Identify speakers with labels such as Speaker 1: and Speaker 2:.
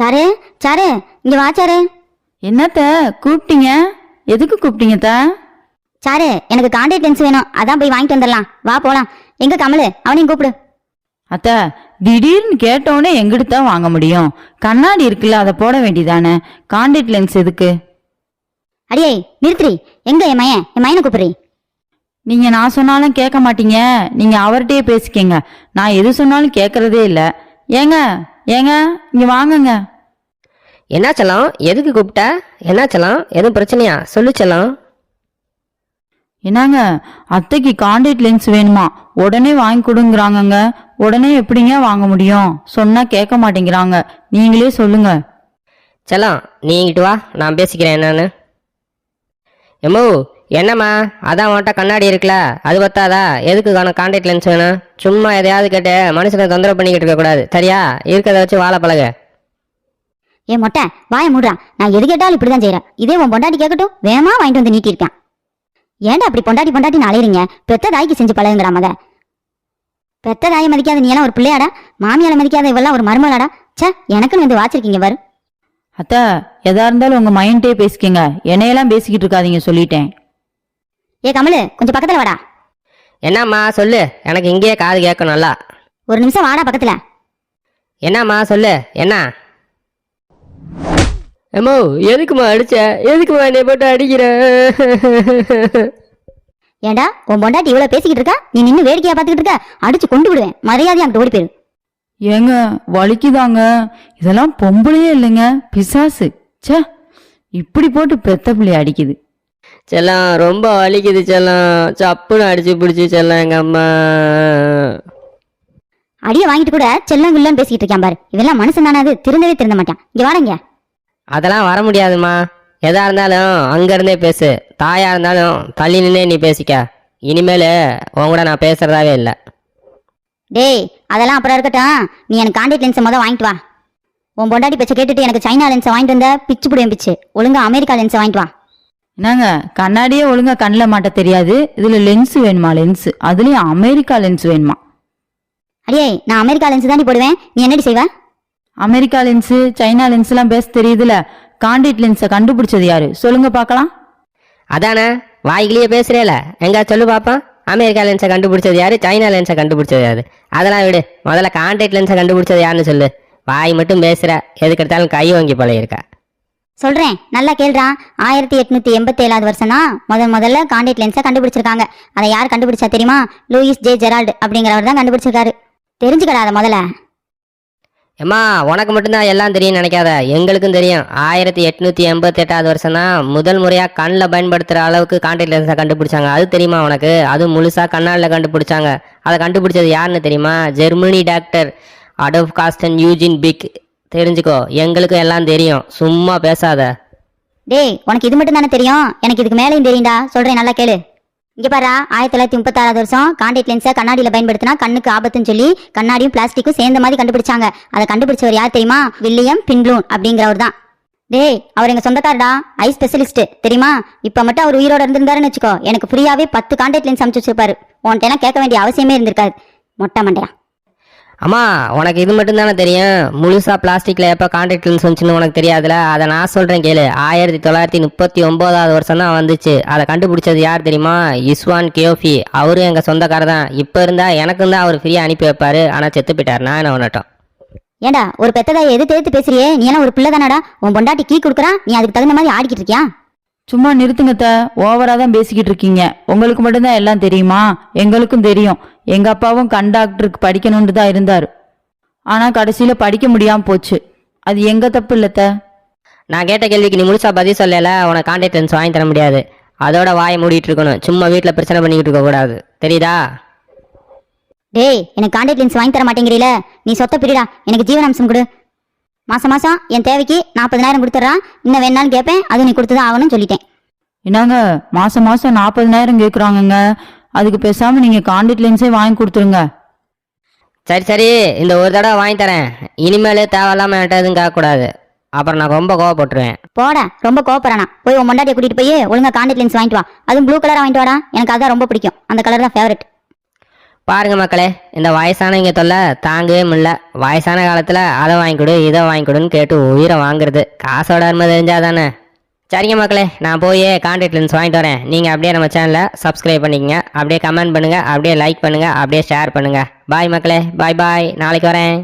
Speaker 1: Sir sir இங்க வா sir.
Speaker 2: என்னத்த கூப்பிட்டீங்க? எதுக்கு கூப்பிட்டீங்க?
Speaker 1: சாரு எனக்கு கான்டாக்ட் லென்ஸ் வேணும், அதான் போய் வாங்கிட்டு வந்துடலாம், வா போலாம். எங்க கமலு, அவனையும் கூப்பிடு.
Speaker 2: அத்த திடீர்னு கேட்டோடனே எங்கிட்டு தான் வாங்க முடியும்? கண்ணாடி இருக்குல்ல, அதை போட வேண்டியதானே. கான்டாக்ட் லென்ஸ் எதுக்கு?
Speaker 1: அடியே நிறுத்திரி, எங்க என் மயனை கூப்பிடுறி.
Speaker 2: நீங்க நான் சொன்னாலும் கேட்க மாட்டீங்க, நீங்க அவர்கிட்டயே பேசிக்கங்க. நான் எது சொன்னாலும் கேட்கறதே இல்லை. ஏங்க ஏங்க இங்க வாங்குங்க.
Speaker 3: என்னாச்சலாம்? எதுக்கு கூப்பிட்ட? என்னாச்சலாம்? எதுவும் பிரச்சனையா? சொல்லுச்சலாம்.
Speaker 2: என்னங்க, அத்தைக்கு கான்டாக்ட் லென்ஸ் வேணுமா, உடனே வாங்கி கொடுங்கறாங்கங்க. உடனே எப்படிங்க வாங்க முடியும்? சொன்னா கேட்க மாட்டேங்கிறாங்க, நீங்களே சொல்லுங்க.
Speaker 3: செல்லாம் நீ இங்கிட்டு வா, நான் பேசிக்கிறேன் என்னன்னு. எம்மோ என்னம்மா, அதான் உன்கிட்ட கண்ணாடி இருக்குல்ல, அது பத்தாதா? எதுக்கு கான்டாக்ட் லென்ஸ் வேணும்? சும்மா எதையாவது கேட்டு மனுஷனை தொந்தரவு பண்ணிக்கிட்டு இருக்கக்கூடாது, சரியா? இருக்கிறத வச்சு வாழ பழக.
Speaker 1: ஏ மொட்டை வாய மூடுறான், நான் எது கேட்டாலும் இப்படிதான் செய்யறேன். இதே உன் பொண்டாட்டி கேட்கட்டும், வேகமா வாங்கிட்டு வந்து நீட்டிருக்கேன். ஏன்டா அப்படி பொண்டாட்டி அலையிறீங்க? பெத்த தாய்க்கு செஞ்சு பழகுங்கடா மத. பெத்த தாயை மதிக்காத நீ எல்லாம் ஒரு பிள்ளையாடா, மாமியால மதிக்காத இவெல்லாம் ஒரு மருமலாடா. சே, எனக்குன்னு வந்து வாச்சிருக்கீங்க பாரு.
Speaker 2: அத்தை எதா இருந்தாலும் உங்க மைண்டே பேசிக்கங்க, என்னையெல்லாம் பேசிக்கிட்டு இருக்காதீங்க, சொல்லிட்டேன்.
Speaker 1: ஏ கமலு, கொஞ்சம் பக்கத்துல வாடா.
Speaker 3: என்னம்மா சொல்லு, எனக்கு இங்கேயே காது கேட்கணும் நல்லா.
Speaker 1: ஒரு நிமிஷம் வாடா பக்கத்துல.
Speaker 3: என்னம்மா சொல்லு, என்ன? எம்மோ எதுக்குமா அடிச்ச? எதுக்குமா என்னை போட்டு அடிக்கிற?
Speaker 1: ஏண்டா உன் பொண்டாட்டி இவ்வளவு பேசிக்கிட்டு இருக்கா, நீ நின்னு வேடிக்கையா பாத்துக்கிட்டு இருக்க? அடிச்சு கொண்டு விடுவேன், மரியாதையா அங்கிட்டு ஓடி போயிரு.
Speaker 2: ஏங்க வலிக்குதாங்க? இதெல்லாம் பொம்பளையே இல்லைங்க, பிசாசு. சே, இப்படி போட்டு பெத்த பிள்ளை அடிக்குது.
Speaker 3: செல்லம் ரொம்ப வலிக்குது செல்லம், சப்புன்னு அடிச்சு பிடிச்சி செல்லம் எங்க அம்மா.
Speaker 1: அடிய வாங்கிட்டு கூட செல்லம் வில்லன்னு பேசிக்கிட்டு இருக்கான் பாரு. இதெல்லாம் மனுஷன் தானே, அது திருந்தவே திருந்த மாட்டான். இங்க வாடங்க.
Speaker 3: அதெல்லாம் வர முடியாதுமா, எதா இருந்தாலும் அங்க இருந்தே பேசு. தாயா இருந்தாலும் தள்ளி நின்னே நீ பேசிக்க. இனிமேல் உன் கூட நான் பேசுறதாவே இல்லை.
Speaker 1: டேய் அதெல்லாம் அப்புறம் இருக்கட்டும், நீ எனக்கு கான்டாக்ட் லென்ஸை மொதல் வாங்கிட்டு வா. உன் பொண்டாட்டி பேச்சை கேட்டுட்டு எனக்கு சைனா லென்ஸை வாங்கிட்டு வந்த பிச்சு புடியும் பிச்சு. ஒழுங்கா அமெரிக்கா லென்ஸை வாங்கிட்டு வா.
Speaker 2: என்னங்க, கண்ணாடியே ஒழுங்கா கண்ணில் மாட்ட தெரியாது, இதுல லென்ஸ் வேணுமா? லென்ஸ் அதுலயும் அமெரிக்கா லென்ஸ் வேணுமா?
Speaker 1: அடியே நான் அமெரிக்கா லென்ஸ் தாண்டி போடுவேன், நீ என்னடி செய்வ?
Speaker 2: அமெரிக்கா லென்ஸு சைனா லென்ஸ் எல்லாம் பேச தெரியுதுல. கான்டாக்ட் லென்ஸை கண்டுபிடிச்சது யாரு சொல்லுங்க பார்க்கலாம்.
Speaker 3: அதானே வாய்கிலேயே பேசுறேல, எங்க சொல்லு பாப்பா. அமெரிக்கா லென்ஸை கண்டுபிடிச்சது யாரு, சைனா லென்ஸை கண்டுபிடிச்சது யாரு? அதெல்லாம் விடு, முதல்ல கான்டாக்ட் லென்ஸை கண்டுபிடிச்சது யாருன்னு சொல்லு. வாய் மட்டும் பேசுற, எதுக்கு எடுத்தாலும் கை வாங்கி பழகிருக்கா.
Speaker 1: சொல்றேன் நல்லா கேள்றா. 1887 வருஷம் தான் முதல்ல கான்டாக்ட் லென்ஸை கண்டுபிடிச்சிருக்காங்க. அதை யார் கண்டுபிடிச்சா தெரியுமா? லூயிஸ் ஜே ஜெரால்டு அப்படிங்கிறவர் தான் கண்டுபிடிச்சிருக்காரு. தெரிஞ்சுக்கடா அதை முதல்ல.
Speaker 3: ஏம்மா உனக்கு மட்டும்தான் எல்லாம் தெரியும் நினைக்காத, எங்களுக்கும் தெரியும். 1888 வருஷம் தான் முதல் முறையாக கண்ணில் பயன்படுத்துகிற அளவுக்கு கான்டாக்ட் லென்ஸை கண்டுபிடிச்சாங்க. அது தெரியுமா உனக்கு? அதுவும் முழுசாக கண்ணாடில் கண்டுபிடிச்சாங்க. அதை கண்டுபிடிச்சது யாருன்னு தெரியுமா? Germany doctor Adolf Gaston Eugene big. தெரிஞ்சுக்கோ, எங்களுக்கும் எல்லாம் தெரியும், சும்மா பேசாத.
Speaker 1: டேய் உனக்கு இது மட்டும் தானே தெரியும், எனக்கு இதுக்கு மேலேயும் தெரியும்டா. சொல்றேன் நல்லா கேளு. இங்க பாரா, 1936 வருஷம் கான்டாக்ட் லென்ஸை கண்ணாடியில பயன்படுத்தினா கண்ணுக்கு ஆபத்துன்னு சொல்லி கண்ணாடியும் பிளாஸ்டிக்கும் சேர்ந்த மாதிரி கண்டுபிடிச்சாங்க. அதை கண்டுபிடிச்சவர் யார் தெரியுமா? வில்லியம் பின்ப்ளூன் அப்படிங்கிறவர் தான். டேய் அவர் எங்க சொந்தக்காரடா, ஐ ஸ்பெஷலிஸ்ட் தெரியுமா? இப்ப மட்டும் அவர் உயிரோட இருந்திருந்தாருன்னு வச்சுக்கோ, எனக்கு ஃப்ரீயாவே 10 கான்டாக்ட் லென்ஸ் அமைச்சு வச்சிருப்பாரு. உன்கிட்ட எல்லாம் கேட்க வேண்டிய அவசியமே இருந்திருக்காது, மொட்டை மண்டையா.
Speaker 3: அம்மா உனக்கு இது மட்டும் தானே தெரியும், முழுசா பிளாஸ்டிக்ல எப்போ கான்டாக்ட் லென்ஸ் வந்துச்சுன்னு உனக்கு தெரியாதுல. அதை நான் சொல்றேன் கேளு. 1939 வருஷம் தான் வந்துச்சு. அதை கண்டுபிடிச்சது யார் தெரியுமா? இஸ்வான் கியோஃபி. அவரும் எங்க சொந்தக்காரர் தான். இப்போ இருந்தா எனக்கும் தான் அவர் ஃப்ரீயா அனுப்பி வைப்பாரு, ஆனா செத்து போயிட்டார். நான் என்ன பண்ணட்டும்?
Speaker 1: ஏண்டா ஒரு பெத்ததாயை எது தேர்த்து பேசுறியே? நீ எல்லாம் ஒரு பிள்ளை தானடா. உன் பொண்டாட்டி கீ கொடுக்குறா, நீ அதுக்கு தகுந்த மாதிரி ஆடிக்கிட்டு இருக்கியா?
Speaker 2: சும்மா நிறுத்துங்கத்த, ஓவரா தான் பேசிக்கிட்டு இருக்கீங்க. உங்களுக்கு மட்டும்தான் எல்லாம் தெரியுமா? எங்களுக்கும் தெரியும். எங்க அப்பாவும் கண்டாக்டருக்கு படிக்கணும்னு தான் இருந்தாரு, ஆனா கடைசியில படிக்க முடியாம போச்சு. அது எங்க தப்பு இல்லத்த.
Speaker 3: நான் கேட்ட கேள்விக்கு நீ முழுசா பதில் சொல்லல, உனக்கு கான்டாக்ட் லென்ஸ் வாங்கி தர முடியாது. அதோட வாயை மூடிட்டு இருக்கணும், சும்மா வீட்டில் பிரச்சனை பண்ணிக்கிட்டு இருக்க கூடாது, தெரியுதா?
Speaker 1: டேய் எனக்கு கான்டாக்ட் லென்ஸ் வாங்கி தர மாட்டேங்கிறீல, நீ சொத்த பிரிடா, எனக்கு ஜீவனாம்சம் கொடு. மாசம் என் தேவைக்கு 40,000 கொடுத்துட்றான். இன்னும் வேணாலும் கேட்பேன், அது நீ கொடுத்துதான் ஆகணும்னு சொல்லிட்டேன்.
Speaker 2: என்னங்க மாசம் 40,000 கேட்குறாங்கங்க, அதுக்கு பேசாம நீங்க கான்டாக்ட் லென்ஸே வாங்கி கொடுத்துருங்க.
Speaker 3: சரி சரி, இந்த ஒரு தடவை வாங்கி தரேன். இனிமேல் தேவையில்லாம என்கிட்ட எதுவும் கேட்கக்கூடாது, அப்புறம் நான் ரொம்ப கோவப்பட்டுருவேன்.
Speaker 1: போடா, ரொம்ப கோவப்படுறானா? போய் உன் பொண்டாட்டியை கூட்டிட்டு போய் ஒழுங்கா கான்டாக்ட் லென்ஸ் வாங்கிட்டு வா. அதுவும் ப்ளூ கலரா வாங்கிட்டு வாடா, எனக்கு அதான் ரொம்ப பிடிக்கும். அந்த கலர் தான் ஃபேவரட்.
Speaker 3: பாருங்க மக்களே, இந்த வயசானவங்க தொல்லை தாங்கவே முடியல. வயசான காலத்தில் அதை வாங்கி கொடு இதை வாங்கி கொடுன்னு கேட்டு உயிரை வாங்குறது. காசோட அருமை தெரிஞ்சாதானே. சரிங்க மக்களே, நான் போய் கான்டாக்ட் லென்ஸ் வாங்கிட்டு வரேன். நீங்கள் அப்படியே நம்ம சேனலை சப்ஸ்கிரைப் பண்ணிக்கங்க, அப்படியே கமெண்ட் பண்ணுங்கள், அப்படியே லைக் பண்ணுங்கள், அப்படியே ஷேர் பண்ணுங்கள். பாய் மக்களே, பாய் பாய், நாளைக்கு வரேன்.